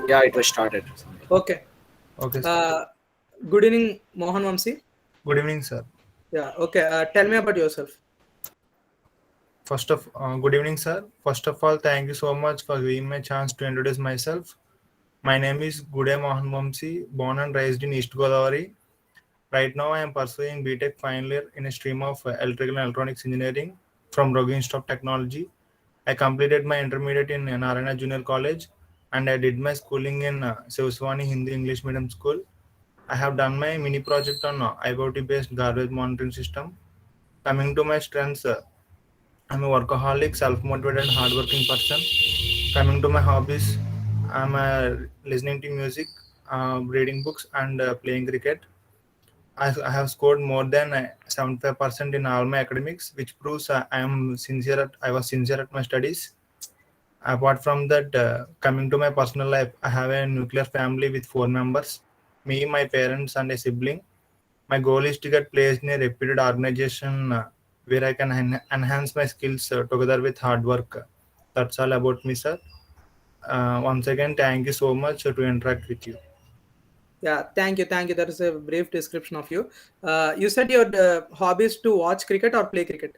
Yeah, it was started. Okay. Okay, sir. Uh, Good evening, Mohan Vamsi. Good evening, sir. Yeah. Okay. Tell me about yourself. Good evening, sir. First of all, thank you so much for giving me a chance to introduce myself. My name is Gude Mohan Vamsi, born and raised in East Godavari. Right now, I am pursuing BTech final year in a stream of Electrical and Electronics Engineering from Rogue Institute of Technology. I completed my intermediate in Narayana Junior College and I did my schooling in Sivaswani Hindi English Medium School. I have done my mini project on IoT based garbage monitoring system. Coming to my strengths, I'm a workaholic, self-motivated, and hardworking person. Coming to my hobbies, I'm listening to music, reading books, and playing cricket. I have scored more than 75% in all my academics, which proves I was sincere at my studies. Apart from that, coming to my personal life, I have a nuclear family with 4 members, me, my parents, and a sibling. My goal is to get placed in a reputed organization where I can enhance my skills together with hard work. That's all about me, sir. Once again, thank you so much to interact with you. Yeah. Thank you. Thank you. That is a brief description of you. You said your hobby is to watch cricket or play cricket.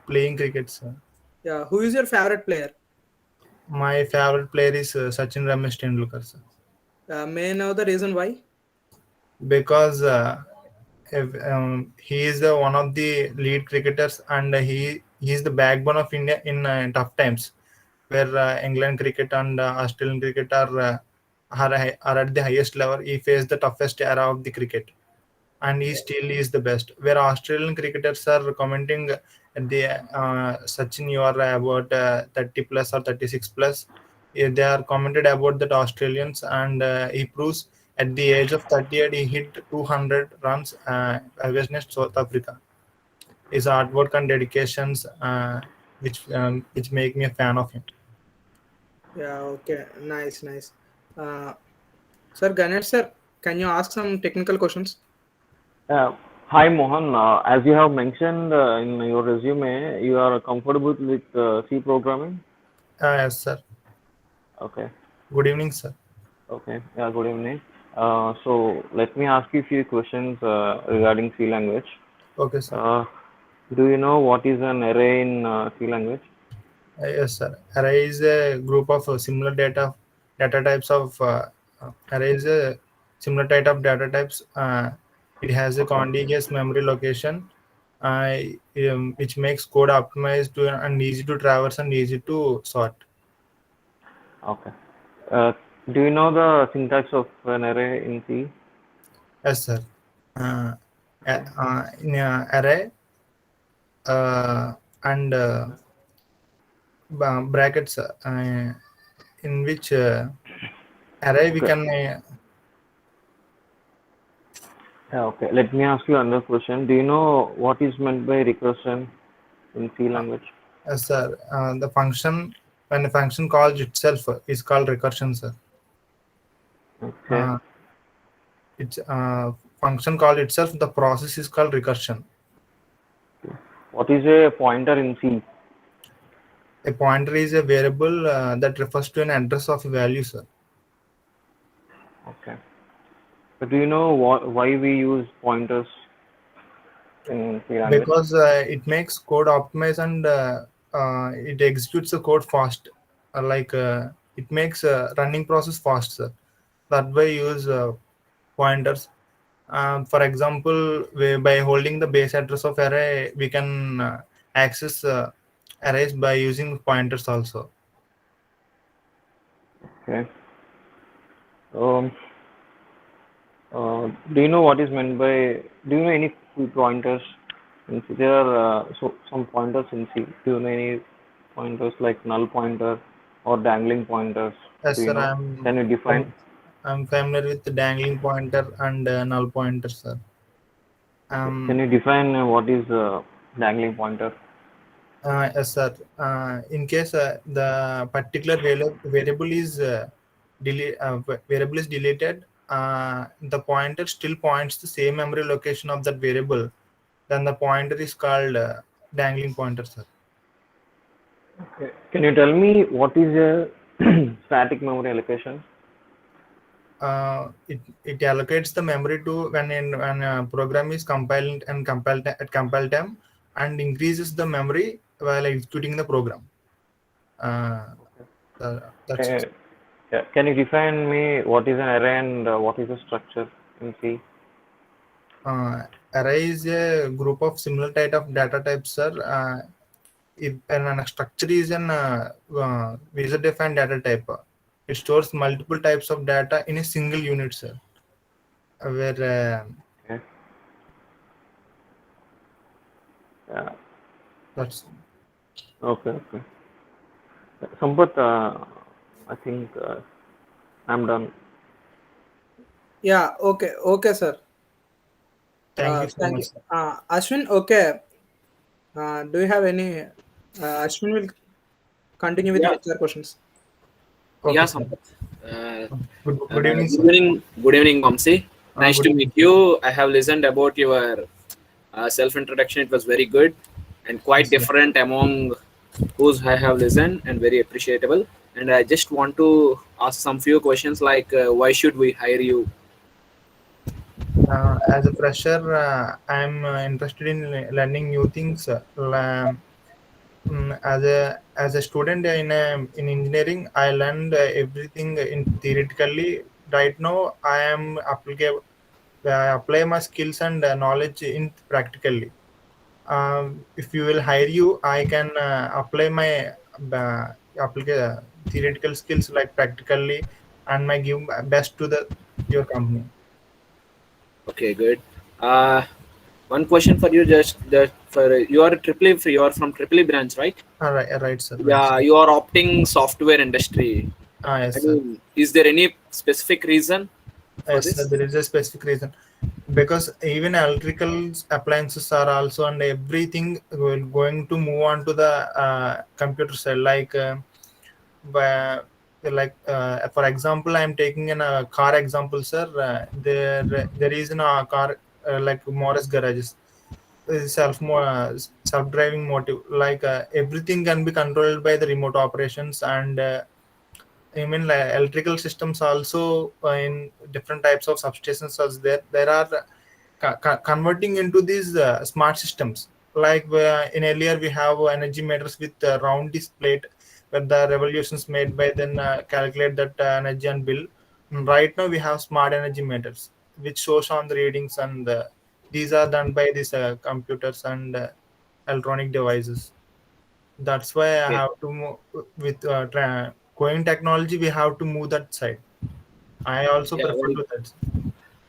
Playing cricket, sir. Yeah. Who is your favorite player? My favorite player is Sachin Ramesh Tendulkar, sir. May I know the reason why? Because he is one of the lead cricketers and he is the backbone of India in tough times, where England cricket and Australian cricket are at the highest level. He faced the toughest era of the cricket, and he still is the best. Where Australian cricketers are commenting at the Sachin, you are about 30 plus or 36 plus. They are commented about that Australians, and he proves at the age of 38 he hit 200 runs against South Africa. His hard work and dedications, which make me a fan of him. Yeah. Okay. Nice. Nice. Uh, Sir Ganesh sir, can you ask some technical questions? Uh, Hi Mohan, as you have mentioned in your resume, you are comfortable with C programming. Yes, sir. Okay, Good evening, sir. okay. Yeah, good evening. So let me ask you a few questions regarding C language. Okay, sir. Uh, do you know what is an array in C language? Yes, sir. Array is a group of similar data types of array is a similar type of data types. It has a Okay, contiguous memory location, uh, which makes code optimized and easy to traverse and easy to sort. okay. Uh, do you know the syntax of an array in C? Yes, sir. Uh, Okay, in array and brackets in which array we okay. can Yeah, okay. Let me ask you another question. Do you know what is meant by recursion in C uh, language? Yes, sir. The function, when a function calls itself is called recursion, sir. Okay. Uh, it's function call itself. The process is called recursion. What is a pointer in C? A pointer is a variable that refers to an address of a value, sir. Okay. So do you know why we use pointers in C language? Because it makes code optimize and it executes the code fast. It makes running process fast, sir. That way use pointers. For example, by holding the base address of array, we can access arrays by using pointers also. Okay. Um, do you know what is meant by? Do you know any pointers in C? There are some pointers in C. Do you know any pointers like null pointer or dangling pointers? Yes, Do you sir. know? Can you define? I'm familiar with the dangling pointer and null pointer, sir. Okay. Can Um, you define what is dangling pointer? yes, sir. In case the particular variable is variable is deleted, the pointer still points the same memory location of that variable. Then the pointer is called dangling pointer, sir. Okay. Can you tell me what is a static memory allocation? it allocates the memory to when a program is compiled and compiled at compile time, and increases the memory while executing the program. That's it. Yeah. Can you define me what is an array and what is a structure in C? Array is a group of similar type of data types, sir. And a structure is an user-defined data type. It stores multiple types of data in a single unit, sir. Where Okay. Yeah. that's Okay. Sampath, I think I'm done. Yeah, okay, sir. thank you so Thank much, you. sir. Ashwin, okay. Do you have any? Ashwin will continue with Yeah, HR questions. Okay, yeah, sir. Sampath. Uh, Good evening, Good sir. evening, good evening, Vamsi. Nice Good to evening, meet you. I have listened about your self introduction. It was very good and quite yes, sir. different among whose I have listened and very appreciable. And I just want to ask some few questions like why should we hire you? As a fresher, I'm interested in learning new things. As a student in engineering, I learned everything in theoretically. Right now, I apply my skills and knowledge in practically. If you will hire you, I can apply my theoretical skills like practically, and my give best to the your company. Okay, good. Uh, One question for you, just that for you are a triple you are from triple branch, right? All right, right, sir, right, sir. Yeah, you are opting software industry. I Yes, sir. mean, is there any specific reason for Yes, sir. this? There is a specific reason, because even electrical appliances are also, and everything going to move on to the computer side. By, for example, I'm taking in a car example, sir. There is in a car like Morris garages, self-driving motive, everything can be controlled by the remote operations. And I mean, like, electrical systems also in different types of substations as there are converting into these smart systems. Like where in earlier we have energy meters with round display, where the revolutions made by then calculate that energy and bill. Right now we have smart energy meters which shows on the readings, and these are done by these computers and electronic devices. That's why I Okay. have to move with going technology. We have to move that side. I also Yeah, prefer to that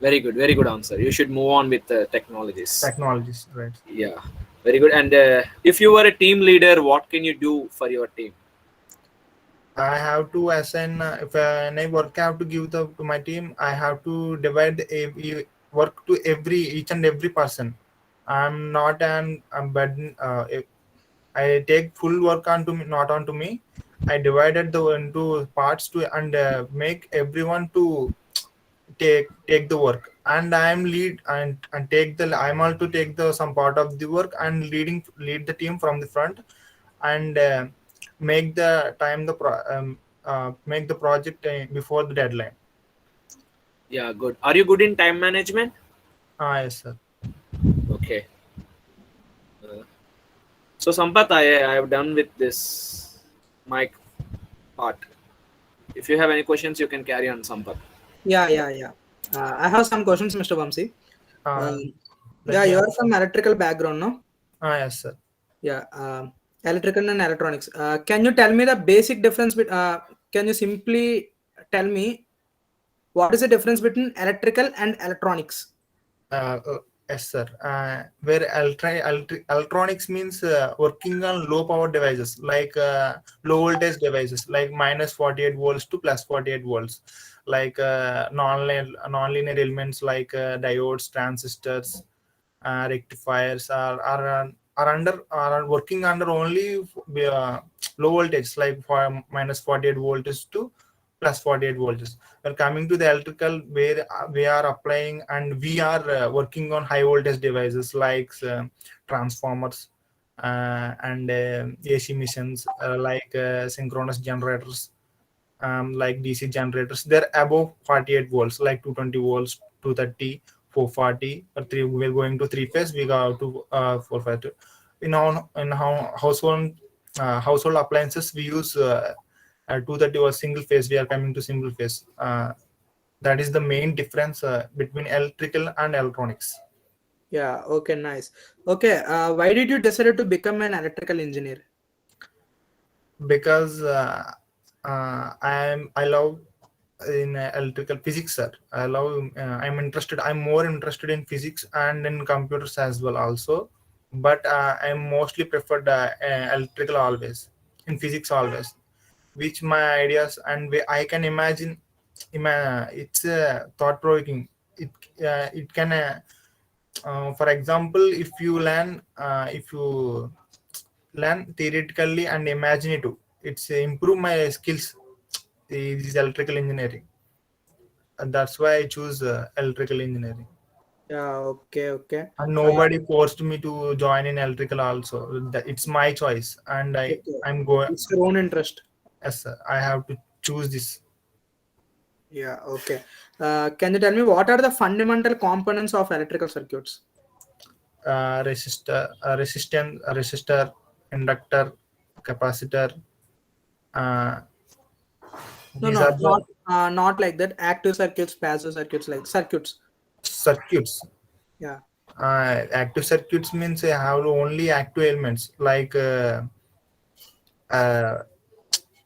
very good answer. You should move on with technologies. technologies, right? Yeah, very good. And if you were a team leader, what can you do for your team? I have to assign if any work I have to give to my team. I have to divide work to each and every person. I'm not an burden. I take full work onto me, not onto me. I divided the into parts to, and make everyone to take the work, and I am lead and take the I'm all to take the some part of the work, and lead the team from the front, and make the time the make the project before the deadline. Yeah, good. Are you good in time management? Yes, sir. Okay. Uh, so Sampath, I have done with this mic part. If you have any questions, you can carry on, Sampath. Yeah. I have some questions, Mr. Vamsi. uh, Yeah, Let me you ask. are from electrical background, no? Yes, sir. Yeah, electrical and electronics. Can you tell me the basic difference? Can you simply tell me what is the difference between electrical and electronics? Yes, sir. Where electronics means working on low power devices, like low voltage devices, like minus 48 volts to plus 48 volts, like non-linear elements like diodes, transistors, rectifiers are working under only low voltage, like for minus 48 volts to plus 48 volts. Well, coming to the electrical, where we are applying, and we are working on high voltage devices like transformers and AC machines, like synchronous generators, like DC generators. They're above 48 volts, like 220 volts, 230, 440, or three. We're going to three phase. We go to 450. In household appliances, we use 230 or single phase. We are coming to single phase. That is the main difference between electrical and electronics. Yeah. Okay. Nice. Okay. Why did you decide to become an electrical engineer? Because I love in electrical physics, sir. I'm more interested in physics and in computers as well also, but I'm mostly preferred electrical always, in physics always, which my ideas and I can imagine. It's thought provoking. It can for example, if you learn theoretically and imaginative, it's improve my skills. This is electrical engineering, and that's why I choose electrical engineering. Yeah. Okay. Okay. And nobody forced me to join in electrical also. It's my choice, and Okay. I'm going. It's your own interest. Yes, sir, I have to choose this. Yeah. Okay. Can you tell me what are the fundamental components of electrical circuits? Resistor, inductor, capacitor. Uh, No, these are no, the not like that. Active circuits, passive circuits, like circuits. circuits. Yeah. Active circuits means I have only active elements like uh,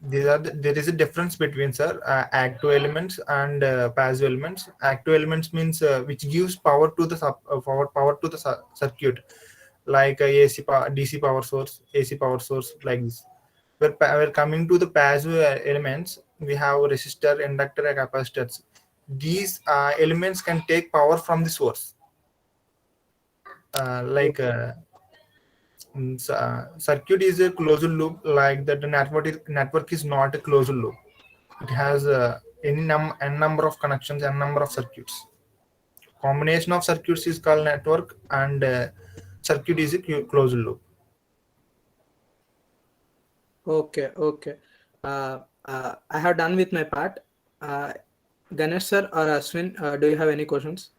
there is a difference between, sir, active elements and passive elements. Active elements means which gives power to the power to the circuit, like AC power, DC power source, AC power source, like this. We're coming to the passive elements. We have resistor, inductor, and capacitors. These elements can take power from the source, like circuit is a closed loop, like that. The network is not a closed loop. It has n number of connections, n number of circuits. Combination of circuits is called network, and circuit is a closed loop. Okay. Okay. I have done with my part. Uh, Ganesh sir or Ashwin, do you have any questions?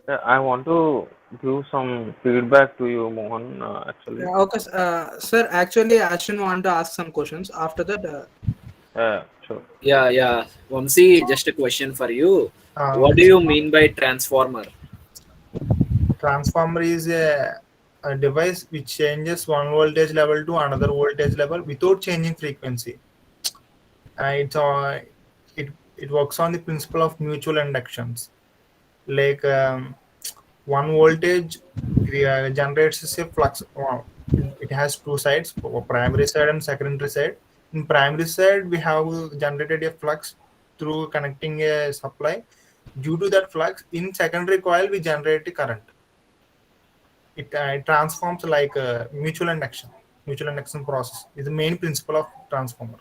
I want to give some feedback to you, Mohan, actually. Yeah, okay, sir. Actually, Ashwin want to ask some questions. After that, Sure. Yeah. Vamsi, just a question for you. What do Um, you mean by transformer? Transformer is a device which changes one voltage level to another voltage level without changing frequency. It's it works on the principle of mutual inductions. Like one voltage generates a flux. It has two sides, primary side and secondary side. In primary side, we have generated a flux through connecting a supply. Due to that flux, in secondary coil, we generate a current. It transforms like a mutual induction. Mutual induction process is the main principle of transformer.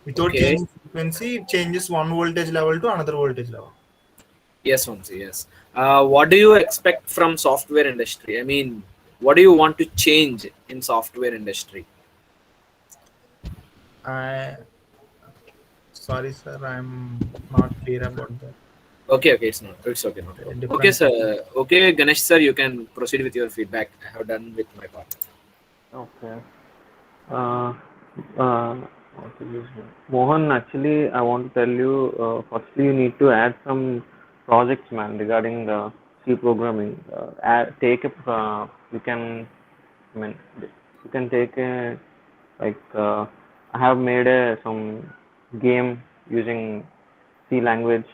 Without Okay. changing frequency, it changes one voltage level to another voltage level. Yes, Vamsi, yes. What do you expect from software industry? I mean, what do you want to change in software industry? I Sorry, sir, I'm not clear about that. Okay, it's okay, no problem. Okay, Different. sir. Okay, Ganesh sir, you can proceed with your feedback. I have done with my part. Okay. Uh, uh, what is this one? Mohan, actually, I want to tell you, firstly, you need to add some projects, man, regarding C programming. You can, I mean, you can take a, like, I have made some game using C language.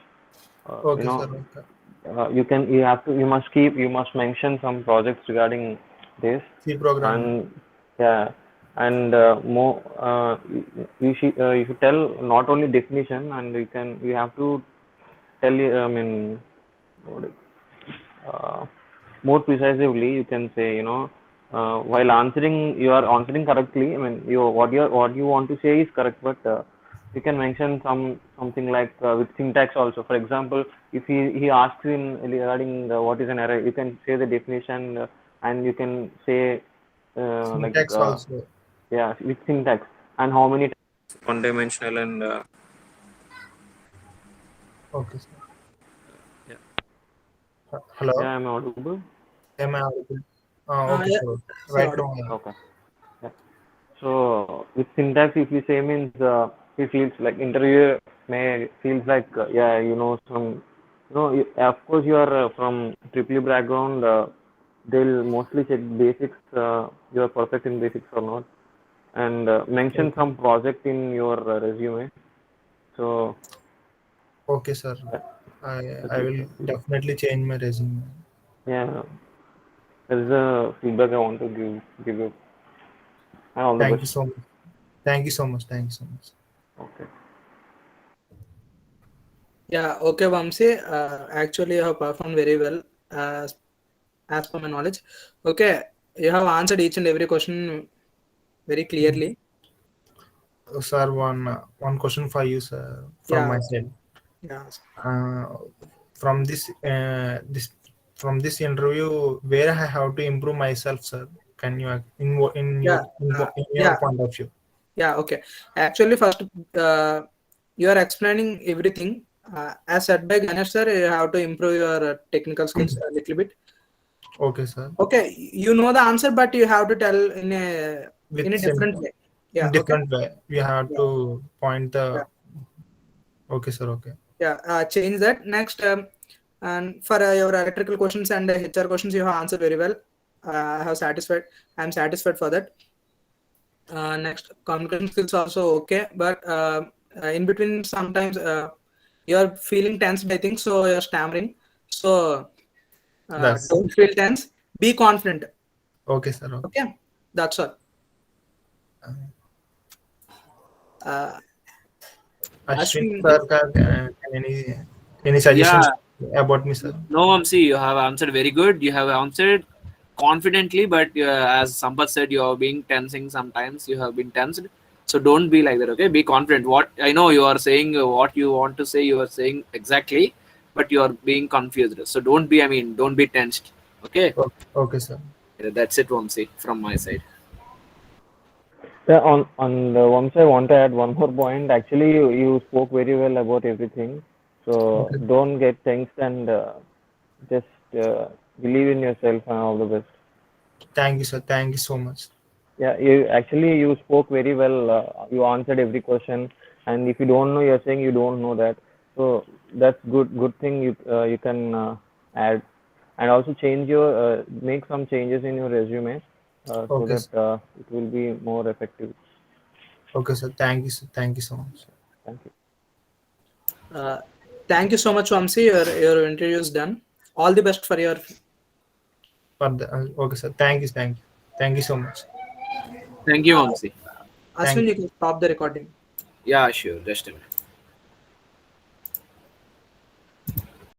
Uh, you Okay, sir. know, Okay. you must mention some projects regarding this. C programming. And yeah, and more you should tell not only definition, and you have to tell, I mean, what uh, more precisely you can say, while answering, you are answering correctly. I mean, what you want to say is correct, but you can mention something like with syntax also. For example, if he asks in regarding what is an array, you can say the definition, and you can say like Syntax also. yeah, with syntax, and how many one-dimensional and Okay, sir. yeah. Hello. Yeah, I'm audible. Am I audible? Okay, Yeah, sir. sir, Right audible. now, yeah. Okay. Yeah. So with syntax, if you say means it feels like interviewer may feels like yeah, you know some, you know, of course you are from triple E background. They'll mostly check basics. You are perfect in basics or not, and mention Okay. some project in your resume. So Okay, sir. that, I okay, will definitely change my resume. yeah, that is the feedback I want to give you, and all the Thank best. you so much. Thank you so much. Thank you so much. Okay. Yeah, okay, Vamsi. Actually, you have performed very well as per my knowledge. Okay, you have answered each and every question very clearly. Sir, one question for you, sir, from Yeah, my side. yeah. Uh, from this from this interview, where I have to improve myself, sir? Can you Yeah, in your yeah, point of view? yeah. Okay. Actually, first, you are explaining everything. As said by Ganesh sir, you have to improve your technical skills a little bit. Okay, sir. Okay, you know the answer, but you have to tell in With a different way. Yeah. Okay. different way, you have Yeah. to point Yeah. the. Okay, sir. Okay. Yeah. Change that next. And for your electrical questions and HR questions, you have answered very well. I have satisfied. I'm satisfied for that. Next, communication skills also okay, but in between sometimes you're feeling tense. I think so. You're stammering. So That's don't feel tense. Be confident. okay, sir. Okay. Okay, that's all. Uh, Ashwin Ashwin, sir, any Yeah. suggestions about me, sir? No, Vamsi, you have answered very good. You have answered confidently, but as Sampath said, you are being tensing sometimes. You have been tensed. So don't be like that, okay? Be confident. What I know you are saying, what you want to say, you are saying exactly, but you are being confused. So don't be, I mean, don't be tensed, okay? Okay, sir. Yeah, that's it, Vamsi, from my side. Yeah, on the Vamsi, I want to add one more point. Actually, you spoke very well about everything. So Okay. don't get tensed and just believe in yourself and all the best. Thank you, sir. Thank you so much. Yeah, you spoke very well. You answered every question, and if you don't know, you're saying you don't know that. So that's good thing you can add, and also change your make some changes in your resume so Okay, that sir. it will be more effective. Okay, sir. Thank you, sir. Thank you so much. Thank you. uh, thank you so much, Vamsi. Your interview is done. All the best for your. Okay, sir. Thank you. Thank you. Thank you so much. Thank you, Vamsi. Thank Ashwin, you can stop the recording. Yeah, sure. Just a minute.